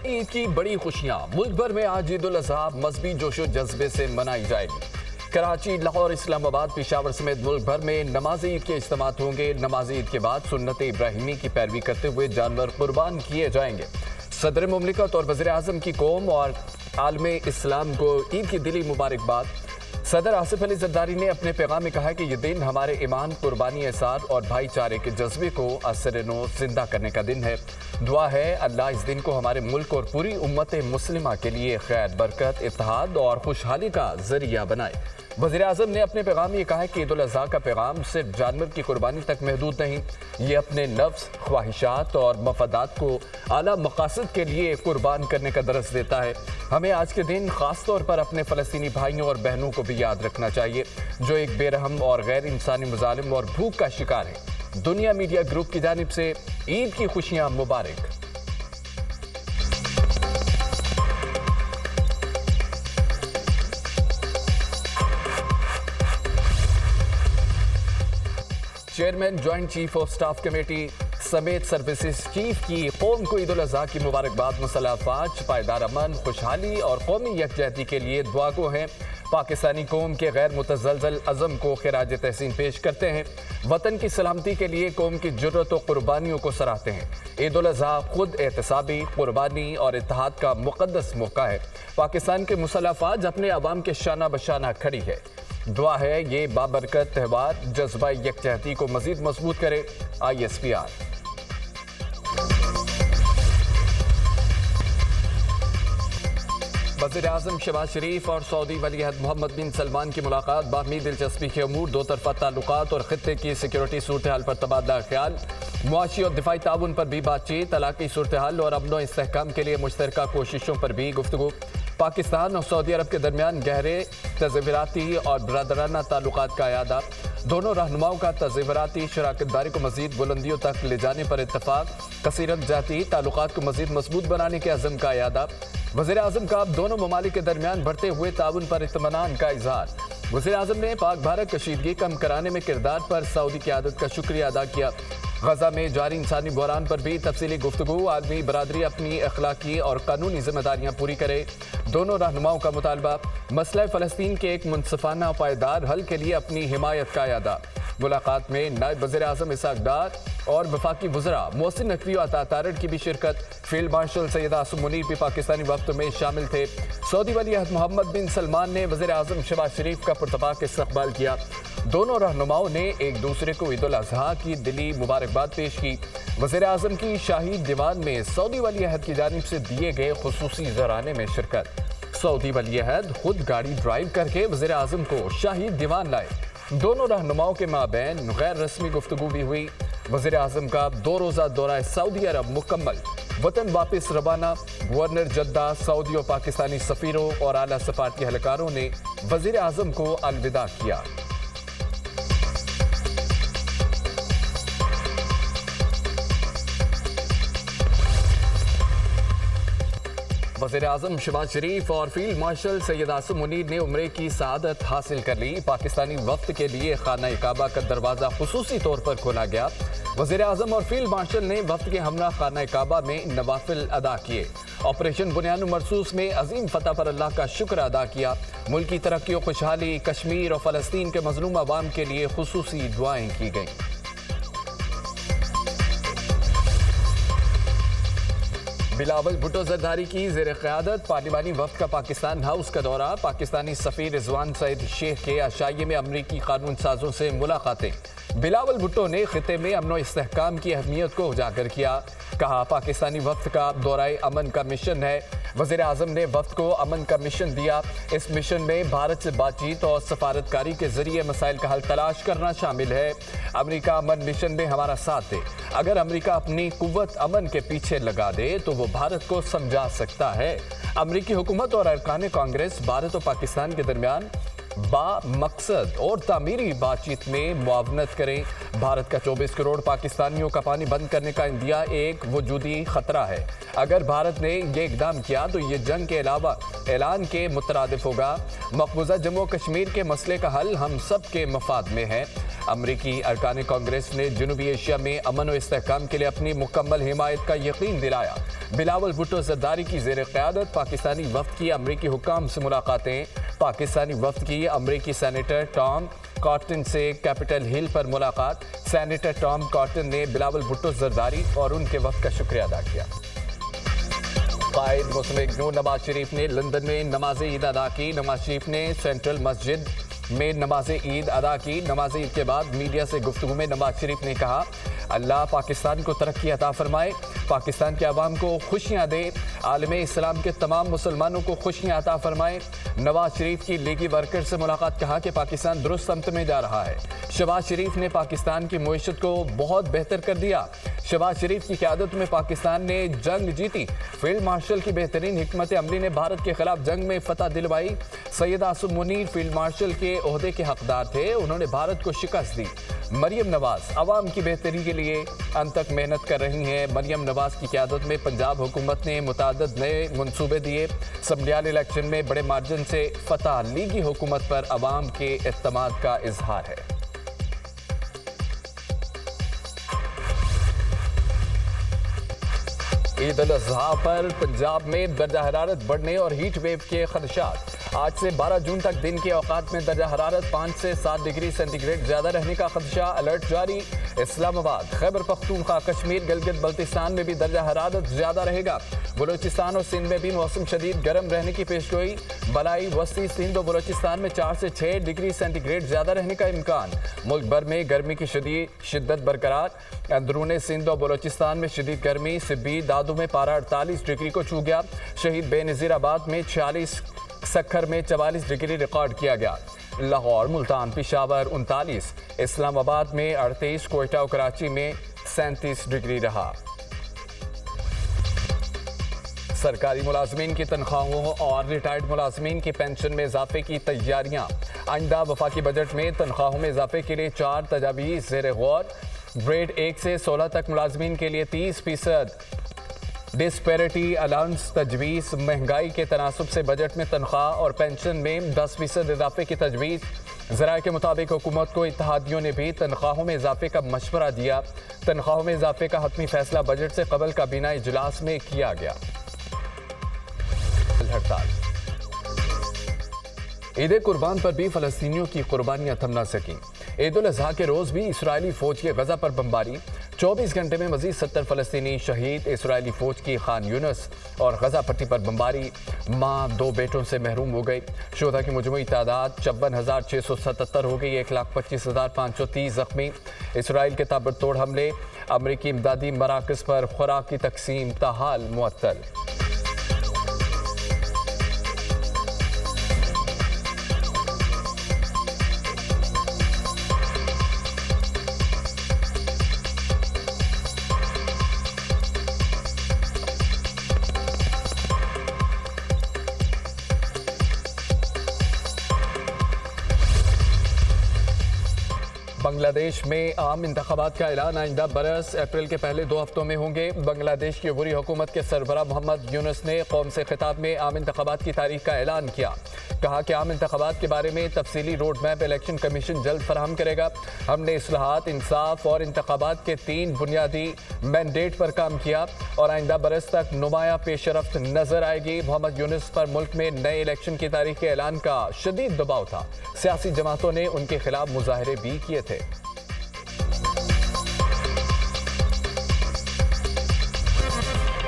عید کی بڑی خوشیاں ملک بھر میں آج عید الاضحیٰ مذہبی جوش و جذبے سے منائی جائے گی۔ کراچی، لاہور، اسلام آباد، پشاور سمیت ملک بھر میں نماز عید کے اجتماعات ہوں گے۔ نماز عید کے بعد سنت ابراہیمی کی پیروی کرتے ہوئے جانور قربان کیے جائیں گے۔ صدر مملکت اور وزیر اعظم کی قوم اور عالم اسلام کو عید کی دلی مبارکباد۔ صدر آصف علی زرداری نے اپنے پیغام میں کہا کہ یہ دن ہمارے ایمان، قربانی، احسان اور بھائی چارے کے جذبے کو اثر نو زندہ کرنے کا دن ہے۔ دعا ہے اللہ اس دن کو ہمارے ملک اور پوری امت مسلمہ کے لیے خیر، برکت، اتحاد اور خوشحالی کا ذریعہ بنائے۔ وزیر اعظم نے اپنے پیغام میں یہ کہا کہ عید الاضحیٰ کا پیغام صرف جانور کی قربانی تک محدود نہیں، یہ اپنے نفس، خواہشات اور مفادات کو اعلیٰ مقاصد کے لیے قربان کرنے کا درس دیتا ہے۔ ہمیں آج کے دن خاص طور پر اپنے فلسطینی بھائیوں اور بہنوں کو بھی یاد رکھنا چاہیے جو ایک بے رحم اور غیر انسانی مظالم اور بھوک کا شکار ہے۔ دنیا میڈیا گروپ کی جانب سے عید کی خوشیاں مبارک۔ Chairman joint chief of staff committee سمیت سروسز چیف کی قوم کو عید الاضحیٰ کی مبارکباد۔ مسلح افواج پائیدار امن، خوشحالی اور قومی یکجہتی کے لیے دعا گو ہیں۔ پاکستانی قوم کے غیر متزلزل عزم کو خراج تحسین پیش کرتے ہیں۔ وطن کی سلامتی کے لیے قوم کی جرأت و قربانیوں کو سراہتے ہیں۔ عید الاضحیٰ خود احتسابی، قربانی اور اتحاد کا مقدس موقع ہے۔ پاکستان کے مسلح افواج اپنے عوام کے شانہ بشانہ کھڑی ہے۔ دعا ہے یہ بابرکت تہوار جذبہ یکجہتی کو مزید مضبوط کرے۔ ISPR۔ وزیر اعظم شہباز شریف اور سعودی ولی عہد محمد بن سلمان کی ملاقات۔ باہمی دلچسپی کے امور، دو طرفہ تعلقات اور خطے کی سیکیورٹی صورتحال پر تبادلہ خیال۔ معاشی اور دفاعی تعاون پر بھی بات چیت۔ علاقائی صورتحال اور امن و استحکام کے لیے مشترکہ کوششوں پر بھی گفتگو۔ پاکستان اور سعودی عرب کے درمیان گہرے تصوراتی اور برادرانہ تعلقات کا اعادہ۔ دونوں رہنماؤں کا تصوراتی شراکت داری کو مزید بلندیوں تک لے جانے پر اتفاق۔ کثیرت جاتی تعلقات کو مزید مضبوط بنانے کے عزم کا اعادہ۔ وزیر اعظم کا دونوں ممالک کے درمیان بڑھتے ہوئے تعاون پر اطمینان کا اظہار۔ وزیر اعظم نے پاک بھارت کشیدگی کم کرانے میں کردار پر سعودی قیادت کا شکریہ ادا کیا۔ غزہ میں جاری انسانی بحران پر بھی تفصیلی گفتگو۔ عالمی برادری اپنی اخلاقی اور قانونی ذمہ داریاں پوری کرے۔ دونوں رہنماؤں کا مطالبہ مسئلہ فلسطین کے ایک منصفانہ پائیدار حل کے لیے اپنی حمایت کا اعادہ۔ ملاقات میں نائب وزیر اعظم اسحاق ڈار اور وفاقی وزراء محسن نقوی و عطا تارڑ کی بھی شرکت۔ فیلڈ مارشل سید عاصم منیر بھی پاکستانی وفد میں شامل تھے۔ سعودی ولی عہد محمد بن سلمان نے وزیر اعظم شہباز شریف کا پرتپاک استقبال کیا۔ دونوں رہنماؤں نے ایک دوسرے کو عید الاضحیٰ کی دلی مبارکباد پیش کی۔ وزیر اعظم کی شاہی دیوان میں سعودی ولی عہد کی جانب سے دیے گئے خصوصی زرانے میں شرکت۔ سعودی ولی عہد خود گاڑی ڈرائیو کر کے وزیر اعظم کو شاہی دیوان لائے۔ دونوں رہنماؤں کے مابین غیر رسمی گفتگو بھی ہوئی۔ وزیر اعظم کا 2 روزہ دورہ سعودی عرب مکمل۔ وطن واپس روانہ۔ گورنر جدہ سعودی و پاکستانی سفیروں اور اعلیٰ سفارتی اہلکاروں نے وزیر اعظم کو الوداع کیا۔ وزیر اعظم شہباز شریف اور فیلڈ مارشل سید عاصم منیر نے عمرے کی سعادت حاصل کر لی۔ پاکستانی وفد کے لیے خانہ کعبہ کا دروازہ خصوصی طور پر کھولا گیا۔ وزیر اعظم اور فیلڈ مارشل نے وفد کے ہمراہ خانہ کعبہ میں نوافل ادا کیے۔ آپریشن بنیان مرصوص میں عظیم فتح پر اللہ کا شکر ادا کیا۔ ملک کی ترقی و خوشحالی، کشمیر اور فلسطین کے مظلوم عوام کے لیے خصوصی دعائیں کی گئیں۔ بلاول بھٹو زرداری کی زیر قیادت پارلیمانی وفد کا پاکستان ہاؤس کا دورہ۔ پاکستانی سفیر رضوان سعید شیخ کے عشائیے میں امریکی قانون سازوں سے ملاقاتیں۔ بلاول بھٹو نے خطے میں امن و استحکام کی اہمیت کو اجاگر کیا۔ کہا پاکستانی وفد کا دورہ امن کا مشن ہے۔ وزیر اعظم نے وفد کو امن کا مشن دیا۔ اس مشن میں بھارت سے بات چیت اور سفارتکاری کے ذریعے مسائل کا حل تلاش کرنا شامل ہے۔ امریکہ امن مشن میں ہمارا ساتھ دے۔ اگر امریکہ اپنی قوت امن کے پیچھے لگا دے تو وہ بھارت کو سمجھا سکتا ہے۔ امریکی حکومت اور ارکان کانگریس بھارت اور پاکستان کے درمیان با مقصد اور تعمیری بات چیت میں معاونت کریں۔ بھارت کا 24 کروڑ پاکستانیوں کا پانی بند کرنے کا عندیہ ایک وجودی خطرہ ہے۔ اگر بھارت نے یہ اقدام کیا تو یہ جنگ کے علاوہ اعلان کے مترادف ہوگا۔ مقبوضہ جموں و کشمیر کے مسئلے کا حل ہم سب کے مفاد میں ہے۔ امریکی ارکان کانگریس نے جنوبی ایشیا میں امن و استحکام کے لیے اپنی مکمل حمایت کا یقین دلایا۔ بلاول بھٹو زرداری کی زیر قیادت پاکستانی وفد کی امریکی حکام سے ملاقاتیں۔ پاکستانی وفد کی امریکی سینیٹر ٹام کاٹن سے کیپٹل ہل پر ملاقات۔ سینیٹر ٹام کاٹن نے بلاول بھٹو زرداری اور ان کے وفد کا شکریہ ادا کیا۔ قائد مسلم لیگ نون نواز شریف نے لندن میں نماز عید ادا کی۔ نواز شریف نے سینٹرل مسجد میں نماز عید ادا کی۔ نماز عید کے بعد میڈیا سے گفتگو میں نواز شریف نے کہا، اللہ پاکستان کو ترقی عطا فرمائے، پاکستان کے عوام کو خوشیاں دے، عالم اسلام کے تمام مسلمانوں کو خوشیاں عطا فرمائے۔ نواز شریف کی لیگی ورکر سے ملاقات، کہا کہ پاکستان درست سمت میں جا رہا ہے۔ شہباز شریف نے پاکستان کی معیشت کو بہت بہتر کر دیا۔ شہباز شریف کی قیادت میں پاکستان نے جنگ جیتی۔ فیلڈ مارشل کی بہترین حکمت عملی نے بھارت کے خلاف جنگ میں فتح دلوائی۔ سید آصم منیر فیلڈ مارشل کے عہدے کے حقدار تھے، انہوں نے بھارت کو شکست دی۔ مریم نواز عوام کی بہتری کے لیے انت تک محنت کر رہی ہیں۔ مریم نواز کی قیادت میں پنجاب حکومت نے متعدد نئے منصوبے دیے۔ اسمبلیال الیکشن میں بڑے مارجن سے فتح، لیگی حکومت پر عوام کے اعتماد کا اظہار ہے۔ عید الاضحیٰ پر پنجاب میں درجہ حرارت بڑھنے اور ہیٹ ویو کے خدشات۔ آج سے 12 جون تک دن کے اوقات میں درجہ حرارت 5 سے 7 ڈگری سینٹی گریڈ زیادہ رہنے کا خدشہ، الرٹ جاری۔ اسلام آباد، خیبر پختونخوا، کشمیر، گلگت بلتستان میں بھی درجہ حرارت زیادہ رہے گا۔ بلوچستان اور سندھ میں بھی موسم شدید گرم رہنے کی پیشگوئی۔ بلائی وسطی سندھ اور بلوچستان میں 4 سے 6 ڈگری سینٹی گریڈ زیادہ رہنے کا امکان۔ ملک بھر میں گرمی کی شدت برقرار۔ اندرون سندھ اور بلوچستان میں شدید گرمی، سبی دادو میں پارہ 48 ڈگری کو چھو گیا۔ شہید بے نظیر آباد میں 46، سکھر میں 44 ڈگری ریکارڈ کیا گیا۔ لاہور، ملتان، پشاور 39، اسلام آباد میں 38، کوئٹہ اور کراچی میں 37 ڈگری رہا۔ سرکاری ملازمین کی تنخواہوں اور ریٹائرڈ ملازمین کی پینشن میں اضافے کی تیاریاں۔ آئندہ وفاقی بجٹ میں تنخواہوں میں اضافے کے لیے 4 تجاویز زیر غور۔ گریڈ 1 سے 16 تک ملازمین کے لیے 30% ڈسپیرٹی الاؤنس تجویز۔ مہنگائی کے تناسب سے بجٹ میں تنخواہ اور پینشن میں 10% اضافے کی تجویز۔ ذرائع کے مطابق حکومت کو اتحادیوں نے بھی تنخواہوں میں اضافے کا مشورہ دیا۔ تنخواہوں میں اضافے کا حتمی فیصلہ بجٹ سے قبل کابینہ اجلاس میں کیا گیا۔ ہڑتال۔ عید قربان پر بھی فلسطینیوں کی قربانیاں تھم نہ سکیں۔ عید الاضحیٰ کے روز بھی اسرائیلی فوج کی غزہ پر بمباری۔ 24 گھنٹے میں مزید 70 فلسطینی شہید۔ اسرائیلی فوج کی خان یونس اور غزہ پٹی پر بمباری، ماں 2 بیٹوں سے محروم ہو گئی۔ شہداء کی مجموعی تعداد 56,677 ہو گئی، 1,25,530 زخمی۔ اسرائیل کے تابڑتوڑ حملے، امریکی امدادی مراکز پر خوراک کی تقسیم تاحال معطل۔ بنگلہ دیش میں عام انتخابات کا اعلان آئندہ برس اپریل کے پہلے 2 ہفتوں میں ہوں گے۔ بنگلہ دیش کی عبوری حکومت کے سربراہ محمد یونس نے قوم سے خطاب میں عام انتخابات کی تاریخ کا اعلان کیا۔ کہا کہ عام انتخابات کے بارے میں تفصیلی روڈ میپ الیکشن کمیشن جلد فراہم کرے گا۔ ہم نے اصلاحات، انصاف اور انتخابات کے 3 بنیادی مینڈیٹ پر کام کیا اور آئندہ برس تک نمایاں پیش رفت نظر آئے گی۔ محمد یونس پر ملک میں نئے الیکشن کی تاریخ کے اعلان کا شدید دباؤ تھا۔ سیاسی جماعتوں نے ان کے خلاف مظاہرے بھی کیے تھے۔